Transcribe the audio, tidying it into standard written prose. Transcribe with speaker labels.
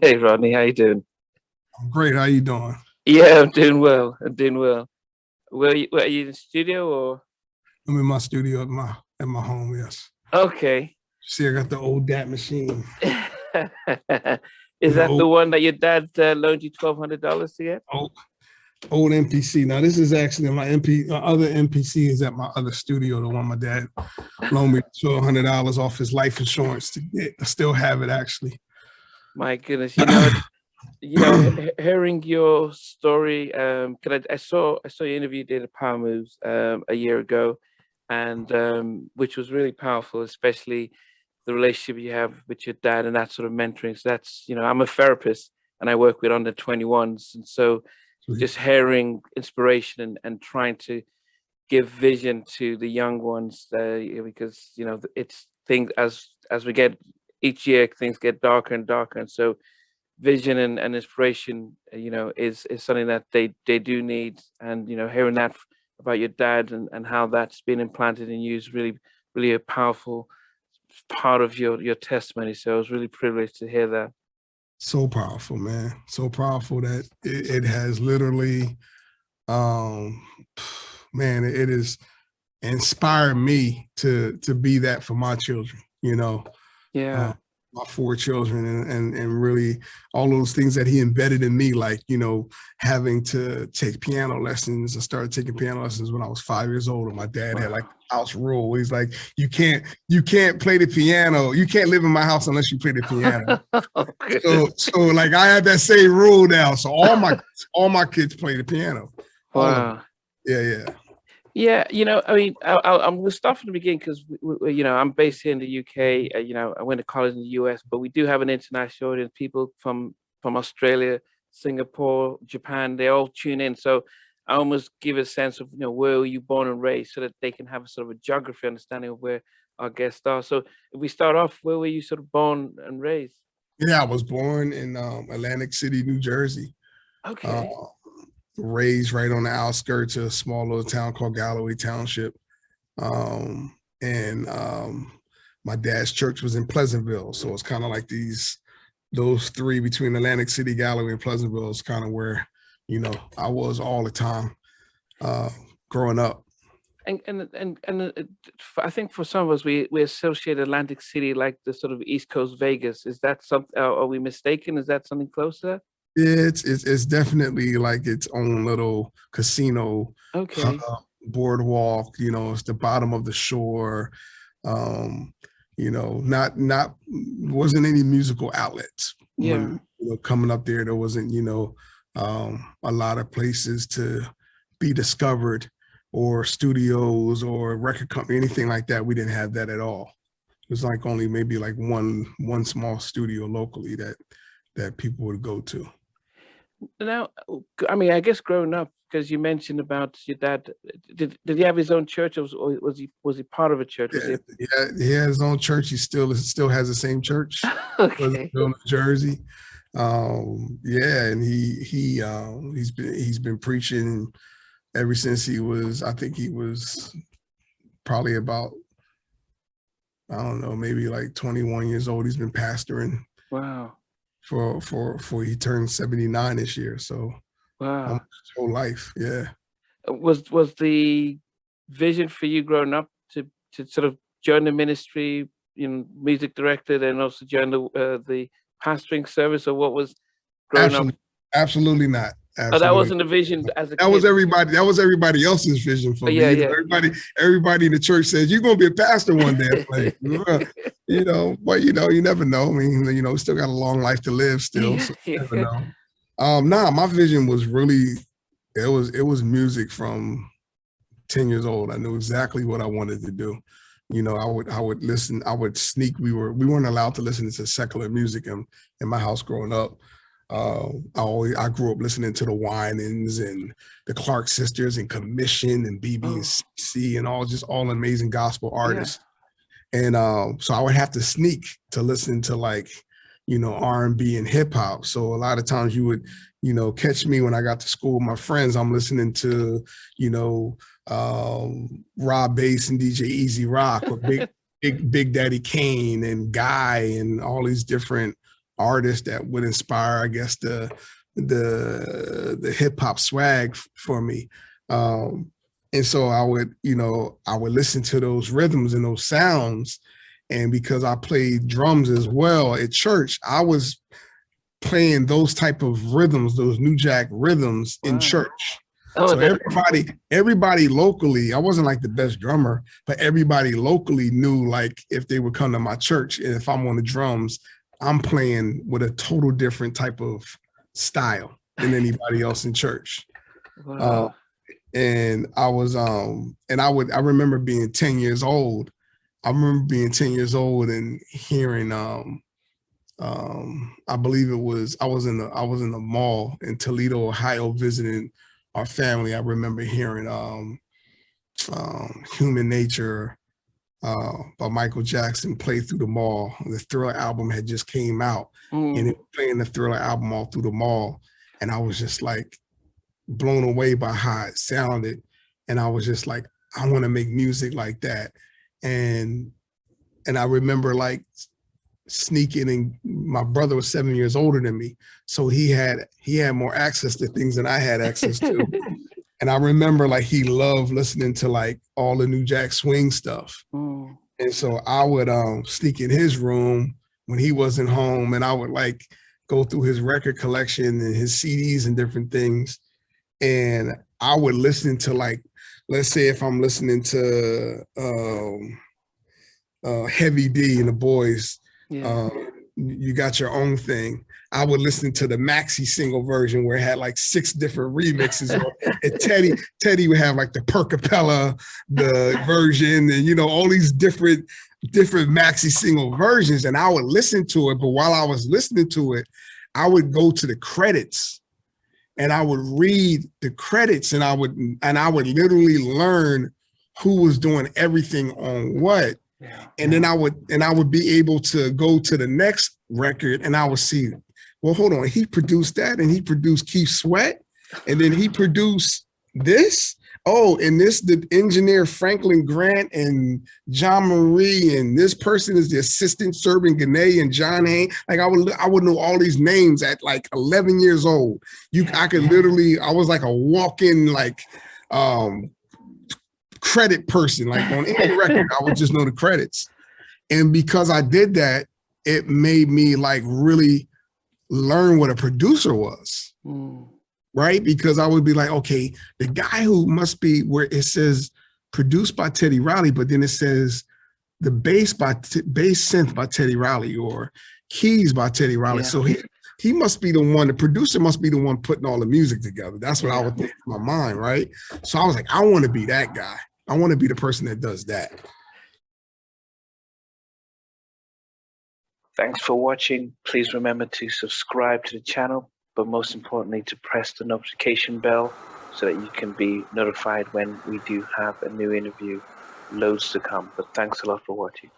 Speaker 1: Hey Rodney, how you doing?
Speaker 2: I'm great. How you doing?
Speaker 1: Yeah, I'm doing well. I'm doing well. Where are you in the studio or?
Speaker 2: I'm in my studio at my home. Yes.
Speaker 1: Okay.
Speaker 2: See, I got the old DAT machine.
Speaker 1: Is
Speaker 2: The
Speaker 1: that
Speaker 2: old
Speaker 1: the one that your dad loaned you $1,200 to get?
Speaker 2: old, old MPC. Now this is actually my other MPC is at my other studio. The one my dad loaned me $1,200 off his life insurance to get. I still have it actually.
Speaker 1: My goodness, hearing your story. 'Cause I saw your interview did a Power Moves a year ago, and which was really powerful, especially the relationship you have with your dad and that sort of mentoring. So that's, I'm a therapist and I work with under 21s. And so just hearing inspiration and trying to give vision to the young ones, because, it's things as we get each year, things get darker and darker. And so vision and inspiration, is something that they do need. And, hearing that about your dad and how that's been implanted in you is really, really a powerful part of your testimony. So I was really privileged to hear that.
Speaker 2: So powerful, man. So powerful that it has literally, um, man, it has inspired me to be that for my children. Uh,
Speaker 1: Yeah.
Speaker 2: my four children and really all those things that he embedded in me, like, having to take piano lessons. I started taking piano lessons when I was 5 years old, and my dad had like a house rule. He's like, you can't play the piano. You can't live in my house unless you play the piano. So like I had that same rule now. So all my kids play the piano. All of them.
Speaker 1: Wow.
Speaker 2: Yeah.
Speaker 1: Yeah, I mean, I'm gonna start from the beginning because I'm based here in the UK. I went to college in the US, but we do have an international audience. People from Australia, Singapore, Japan, they all tune in. So I almost give a sense of where were you born and raised, so that they can have a sort of a geography understanding of where our guests are. So if we start off, where were you sort of born and raised?
Speaker 2: Yeah, I was born in Atlantic City, New Jersey. Uh,
Speaker 1: Okay.
Speaker 2: Raised right on the outskirts of a small little town called Galloway Township. And My dad's church was in Pleasantville. So it's kind of like those three between Atlantic City, Galloway, and Pleasantville is kind of where, I was all the time growing up.
Speaker 1: I think for some of us, we associate Atlantic City like the sort of East Coast Vegas. Is that something? Are we mistaken? Is that something close to that?
Speaker 2: It's definitely like its own little casino hub,
Speaker 1: Okay.
Speaker 2: boardwalk. It's the bottom of the shore. Um, not wasn't any musical outlets
Speaker 1: Yeah.
Speaker 2: when coming up there. There wasn't a lot of places to be discovered, or studios or record company, anything like that. We didn't have that at all. It was like only maybe like one small studio locally that people would go to.
Speaker 1: Now, I mean, I guess growing up, because you mentioned about your dad, did he have his own church, or was he part of a church? Was he?
Speaker 2: He had his own church. He still has the same church.
Speaker 1: Okay.
Speaker 2: Still in New Jersey. Yeah, and he's been preaching ever since I think he was probably about, I don't know, maybe like 21 years old. He's been pastoring
Speaker 1: Wow.
Speaker 2: for he turned 79 this year. So
Speaker 1: Wow.
Speaker 2: almost his whole life. Yeah.
Speaker 1: Was the vision for you growing up to sort of join the ministry, music director, and also join the pastoring service, or what was growing up?
Speaker 2: Absolutely, absolutely not.
Speaker 1: Oh, that
Speaker 2: Absolutely.
Speaker 1: wasn't a vision as a
Speaker 2: That was
Speaker 1: kid.
Speaker 2: everybody. That was everybody else's vision for
Speaker 1: Oh,
Speaker 2: me.
Speaker 1: yeah, yeah.
Speaker 2: Everybody in the church says you're gonna be a pastor one day. I'm like, but you never know. I mean, we still got a long life to live still,
Speaker 1: Yeah,
Speaker 2: so you never
Speaker 1: yeah.
Speaker 2: know. Nah, my vision was really it was music from 10 years old. I knew exactly what I wanted to do. I would listen. I would sneak. We weren't allowed to listen to secular music in my house growing up. I grew up listening to the Winans and the Clark Sisters and Commission and BB and
Speaker 1: Oh,
Speaker 2: CC and all amazing gospel
Speaker 1: yeah.
Speaker 2: artists. And so I would have to sneak to listen to like, R&B and hip hop. So a lot of times you would, catch me when I got to school with my friends. I'm listening to, Rob Bass and DJ Easy Rock, or Big Daddy Kane and Guy and all these different artists that would inspire, I guess, the hip hop swag for me. And so I would listen to those rhythms and those sounds. And because I played drums as well at church, I was playing those type of rhythms, those New Jack rhythms in church.
Speaker 1: Oh,
Speaker 2: so everybody locally, I wasn't like the best drummer, but everybody locally knew, like, if they would come to my church and if I'm on the drums, I'm playing with a total different type of style than anybody else in church.
Speaker 1: Wow.
Speaker 2: And I was, I remember being 10 years old. I remember being 10 years old and hearing, I believe it was, I was in the mall in Toledo, Ohio, visiting our family. I remember hearing Human Nature by Michael Jackson play through the mall. The Thriller album had just came out, and it was playing the Thriller album all through the mall. And I was just like blown away by how it sounded. And I was just like, I want to make music like that. And I remember like sneaking, and my brother was 7 years older than me. So he had more access to things than I had access to. And I remember like he loved listening to like all the New Jack Swing stuff. And so I would sneak in his room when he wasn't home, and I would like go through his record collection and his CDs and different things. And I would listen to, like, let's say if I'm listening to Heavy D and the Boys, You Got Your Own Thing, I would listen to the maxi single version where it had like 6 different remixes. And Teddy would have like the per cappella, the version, and all these different maxi single versions. And I would listen to it, but while I was listening to it, I would go to the credits and I would read the credits, and I would literally learn who was doing everything on what. And then I would be able to go to the next record and I would see, well, hold on, he produced that, and he produced Keith Sweat, and then he produced this. Oh, and this, the engineer Franklin Grant and John Marie, and this person is the assistant Serban Gane and John Hain. Like I would know all these names at like 11 years old. I could literally, I was like a walk-in like credit person. Like on any record, I would just know the credits. And because I did that, it made me like really learn what a producer was. Right? Because I would be like, okay, the guy who must be, where it says produced by Teddy Riley, but then it says the bass synth by Teddy Riley, or keys by Teddy Riley. So he must be the one, the producer must be the one putting all the music together. That's what I would think in my mind, right? So I was like, I want to be that guy. I want to be the person that does that.
Speaker 3: Thanks for watching. Please remember to subscribe to the channel, but most importantly, to press the notification bell so that you can be notified when we do have a new interview. Loads to come, but thanks a lot for watching.